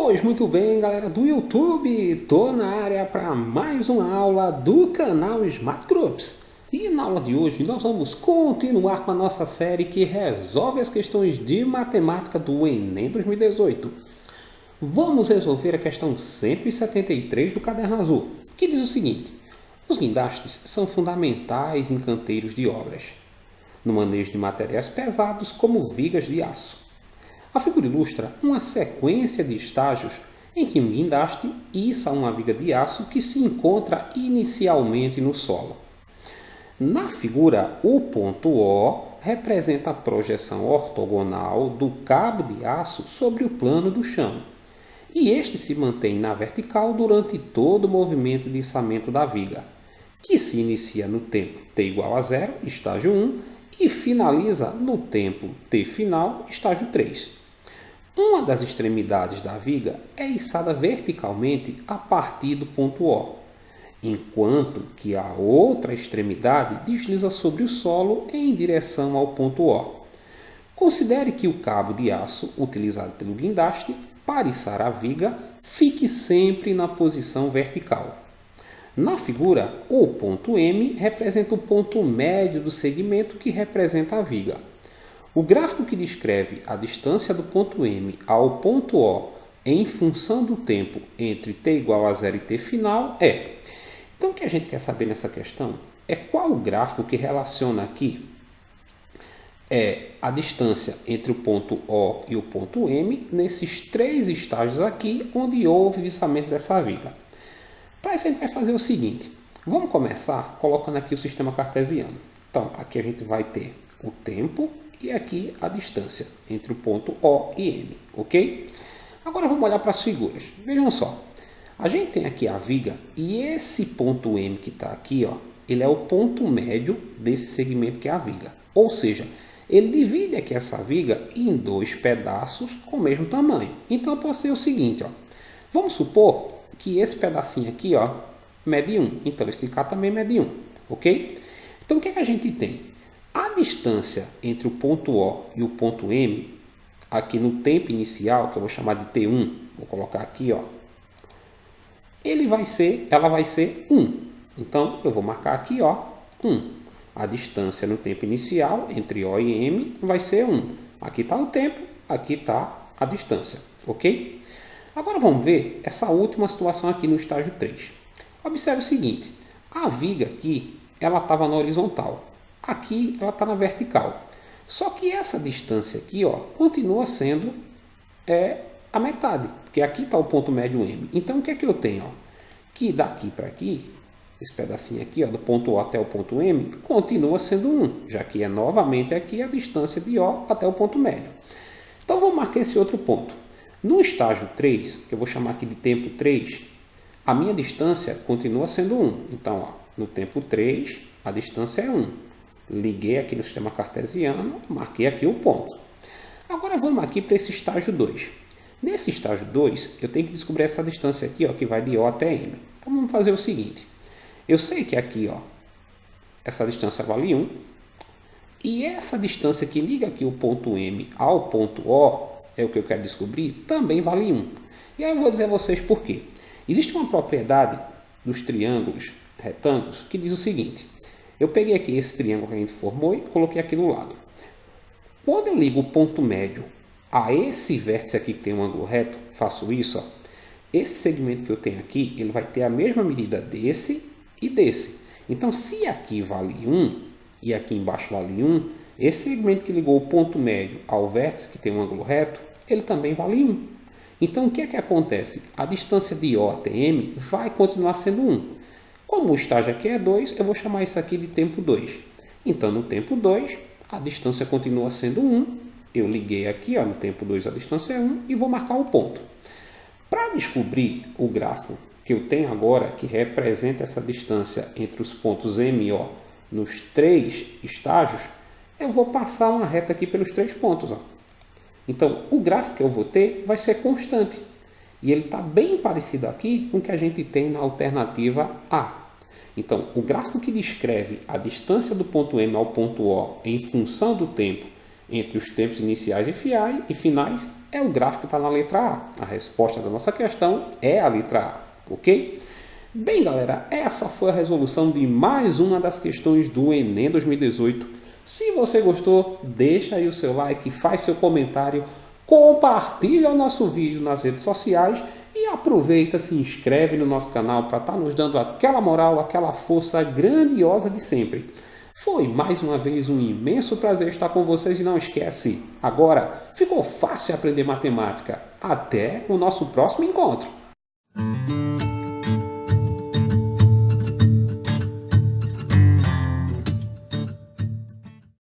Pois muito bem, galera do YouTube, tô na área para mais uma aula do canal Smart Groups. E na aula de hoje nós vamos continuar com a nossa série que resolve as questões de matemática do Enem 2018. Vamos resolver a questão 173 do Caderno Azul, que diz o seguinte: os guindastes são fundamentais em canteiros de obras, no manejo de materiais pesados como vigas de aço. A figura ilustra uma sequência de estágios em que um guindaste issa uma viga de aço que se encontra inicialmente no solo. Na figura, o ponto O representa a projeção ortogonal do cabo de aço sobre o plano do chão, e este se mantém na vertical durante todo o movimento de içamento da viga, que se inicia no tempo t igual a 0, estágio 1, e finaliza no tempo t final, estágio 3. Uma das extremidades da viga é içada verticalmente a partir do ponto O, enquanto que a outra extremidade desliza sobre o solo em direção ao ponto O. Considere que o cabo de aço utilizado pelo guindaste para içar a viga fique sempre na posição vertical. Na figura, o ponto M representa o ponto médio do segmento que representa a viga. O gráfico que descreve a distância do ponto M ao ponto O em função do tempo entre t igual a 0 e t final é. Então, o que a gente quer saber nessa questão é qual o gráfico que relaciona aqui a distância entre o ponto O e o ponto M nesses três estágios aqui onde houve o içamento dessa viga. Para isso a gente vai fazer o seguinte: vamos começar colocando aqui o sistema cartesiano. Então, aqui a gente vai ter o tempo e aqui a distância entre o ponto O e M, ok? Agora vamos olhar para as figuras. Vejam só, a gente tem aqui a viga e esse ponto M que está aqui, ó, ele é o ponto médio desse segmento que é a viga. Ou seja, ele divide aqui essa viga em dois pedaços com o mesmo tamanho. Então eu posso ser o seguinte, ó, vamos supor que esse pedacinho aqui, ó, mede 1. Então esse de cá também mede 1, ok? Então o que a gente tem? A distância entre o ponto O e o ponto M, aqui no tempo inicial, que eu vou chamar de T1, vou colocar aqui, ó, ela vai ser 1. Então, eu vou marcar aqui, ó, 1. A distância no tempo inicial entre O e M vai ser 1. Aqui está o tempo, aqui está a distância, ok? Agora vamos ver essa última situação aqui no estágio 3. Observe o seguinte, a viga aqui, ela estava na horizontal. Aqui ela está na vertical. Só que essa distância aqui, ó, continua sendo a metade, porque aqui está o ponto médio M. Então o que é que eu tenho? Ó? Que daqui para aqui, esse pedacinho aqui, ó, do ponto O até o ponto M, continua sendo 1, já que é novamente aqui a distância de O até o ponto médio. Então vou marcar esse outro ponto. No estágio 3, que eu vou chamar aqui de tempo 3, a minha distância continua sendo 1. Então, ó, no tempo 3, a distância é 1. Liguei aqui no sistema cartesiano, marquei aqui o ponto. Agora vamos aqui para esse estágio 2. Nesse estágio 2, eu tenho que descobrir essa distância aqui, ó, que vai de O até M. Então vamos fazer o seguinte. Eu sei que aqui, ó, essa distância vale 1. E essa distância que liga aqui o ponto M ao ponto O, é o que eu quero descobrir, também vale 1. E aí eu vou dizer a vocês por quê. Existe uma propriedade dos triângulos retângulos que diz o seguinte. Eu peguei aqui esse triângulo que a gente formou e coloquei aqui do lado. Quando eu ligo o ponto médio a esse vértice aqui que tem um ângulo reto, faço isso, ó, esse segmento que eu tenho aqui, ele vai ter a mesma medida desse e desse. Então, se aqui vale 1 e aqui embaixo vale 1, esse segmento que ligou o ponto médio ao vértice que tem um ângulo reto, ele também vale 1. Então, o que é que acontece? A distância de O até M vai continuar sendo 1. Como o estágio aqui é 2, eu vou chamar isso aqui de tempo 2. Então, no tempo 2, a distância continua sendo 1. Eu liguei aqui, ó, no tempo 2 a distância é 1 e vou marcar o ponto. Para descobrir o gráfico que eu tenho agora, que representa essa distância entre os pontos M e O nos três estágios, eu vou passar uma reta aqui pelos três pontos. Ó. Então, o gráfico que eu vou ter vai ser constante. E ele está bem parecido aqui com o que a gente tem na alternativa A. Então, o gráfico que descreve a distância do ponto M ao ponto O em função do tempo Entre os tempos iniciais e finais é o gráfico que está na letra A. A resposta da nossa questão é a letra A, ok? Bem, galera, essa foi a resolução de mais uma das questões do Enem 2018. Se você gostou, deixa aí o seu like, faz seu comentário, compartilha o nosso vídeo nas redes sociais e aproveita, se inscreve no nosso canal para estar nos dando aquela moral, aquela força grandiosa de sempre. Foi mais uma vez um imenso prazer estar com vocês e não esquece, agora ficou fácil aprender matemática. Até o nosso próximo encontro.